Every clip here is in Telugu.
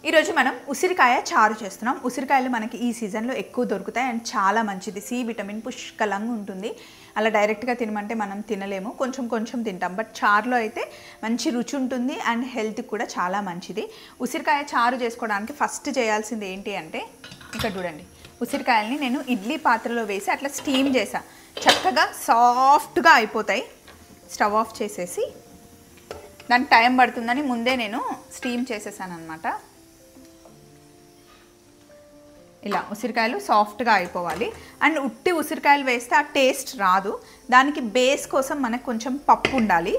ఈరోజు మనం ఉసిరికాయ చారు చేస్తున్నాం. ఉసిరికాయలు మనకి ఈ సీజన్లో ఎక్కువ దొరుకుతాయి అండ్ చాలా మంచిది. సి విటమిన్ పుష్కలంగా ఉంటుంది. అలా డైరెక్ట్గా తినమంటే మనం తినలేము, కొంచెం కొంచెం తింటాం. బట్ చారులో అయితే మంచి రుచి ఉంటుంది అండ్ హెల్త్కి కూడా చాలా మంచిది. ఉసిరికాయ చారు చేసుకోవడానికి ఫస్ట్ చేయాల్సింది ఏంటి అంటే, ఇక్కడ చూడండి, ఉసిరికాయల్ని నేను ఇడ్లీ పాత్రలో వేసి అట్లా స్టీమ్ చేసా. చక్కగా సాఫ్ట్గా అయిపోతాయి. స్టవ్ ఆఫ్ చేసేసి, దానికి టైం పడుతుందని ముందే నేను స్టీమ్ చేసేసాను అనమాట. ఇలా ఉసిరికాయలు సాఫ్ట్గా అయిపోవాలి. అండ్ ఉట్టి ఉసిరికాయలు వేస్తే ఆ టేస్ట్ రాదు. దానికి బేస్ కోసం మనకు కొంచెం పప్పు ఉండాలి.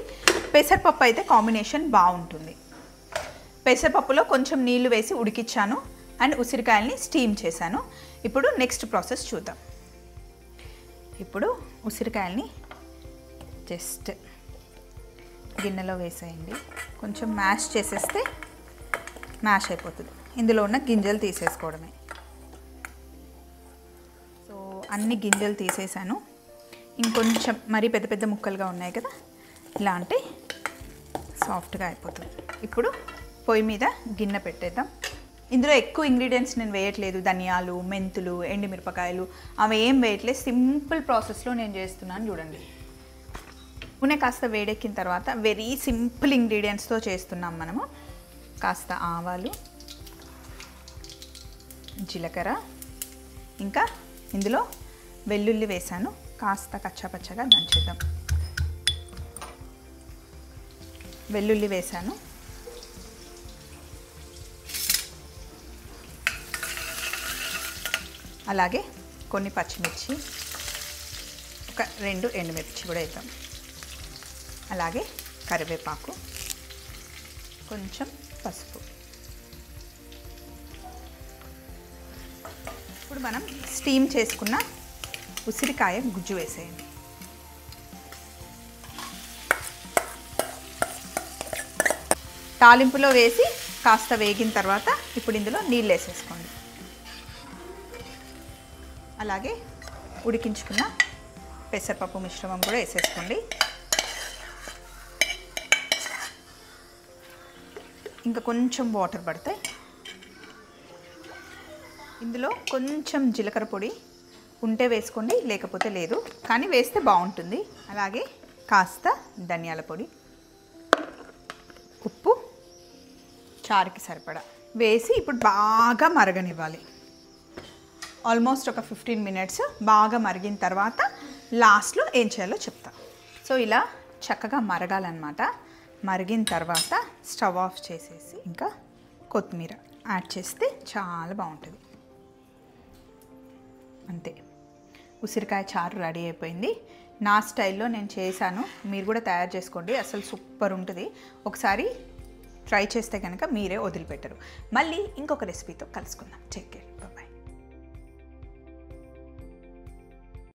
పెసరపప్పు అయితే కాంబినేషన్ బాగుంటుంది. పెసరపప్పులో కొంచెం నీళ్లు వేసి ఉడికించాను అండ్ ఉసిరికాయల్ని స్టీమ్ చేశాను. ఇప్పుడు నెక్స్ట్ ప్రాసెస్ చూద్దాం. ఇప్పుడు ఉసిరికాయల్ని జస్ట్ గిన్నెలో వేసేయండి. కొంచెం మ్యాష్ చేసేస్తే మ్యాష్ అయిపోతుంది. ఇందులో ఉన్న గింజలు తీసేసుకోవడమే. సో అన్ని గింజలు తీసేసాను. ఇంకొంచెం మరీ పెద్ద పెద్ద ముక్కలుగా ఉన్నాయి కదా, ఇలా అంటే సాఫ్ట్గా అయిపోతుంది. ఇప్పుడు పొయ్యి మీద గిన్నె పెట్టేద్దాం. ఇందులో ఎక్కువ ఇంగ్రీడియంట్స్ నేను వేయట్లేదు. ధనియాలు, మెంతులు, ఎండుమిరపకాయలు అవి ఏం వేయట్లేదు. సింపుల్ ప్రాసెస్లో నేను చేస్తున్నాను. చూడండి, నూనె కాస్త వేడెక్కిన తర్వాత వెరీ సింపుల్ ఇంగ్రీడియంట్స్తో చేస్తున్నాం మనము. కాస్త ఆవాలు, జీలకర్ర, ఇంకా ఇందులో వెల్లుల్లి వేసాను. కాస్త కచ్చాపచ్చగా దంచేద్దాం. వెల్లుల్లి వేసాను. అలాగే కొన్ని పచ్చిమిర్చి, ఒక 2 ఎండుమిర్చి కూడా వేద్దాం. అలాగే కరివేపాకు, కొంచెం పసుపు. ఇప్పుడు మనం స్టీమ్ చేసుకున్న ఉసిరికాయ గుజ్జు వేసేయండి. తాలింపులో వేసి కాస్త వేగిన తర్వాత ఇప్పుడు ఇందులో నీళ్ళు వేసేసుకోండి. అలాగే ఉడికించుకున్న పెసరపప్పు మిశ్రమం కూడా వేసేసుకోండి. ఇంకా కొంచెం వాటర్ పడతాయి. ఇందులో కొంచెం జీలకర్ర పొడి ఉంటే వేసుకోండి, లేకపోతే లేదు, కానీ వేస్తే బాగుంటుంది. అలాగే కాస్త ధనియాల పొడి, ఉప్పు చారుకి సరిపడా వేసి ఇప్పుడు బాగా మరగనివ్వాలి. ఆల్మోస్ట్ ఒక 15 మినిట్స్ బాగా మరిగిన తర్వాత లాస్ట్లో ఏం చేయాలో చెప్తా. సో ఇలా చక్కగా మరగాలన్నమాట. మరిగిన తర్వాత స్టవ్ ఆఫ్ చేసేసి ఇంకా కొత్తిమీర యాడ్ చేస్తే చాలా బాగుంటుంది. అంతే, ఉసిరికాయ చారు రెడీ అయిపోయింది. నా స్టైల్లో నేను చేశాను, మీరు కూడా తయారు చేసుకోండి. అసలు సూపర్ ఉంటుంది. ఒకసారి ట్రై చేస్తే కనుక మీరే వదిలిపెట్టరు. మళ్ళీ ఇంకొక రెసిపీతో కలుసుకుందాం. Take care, bye.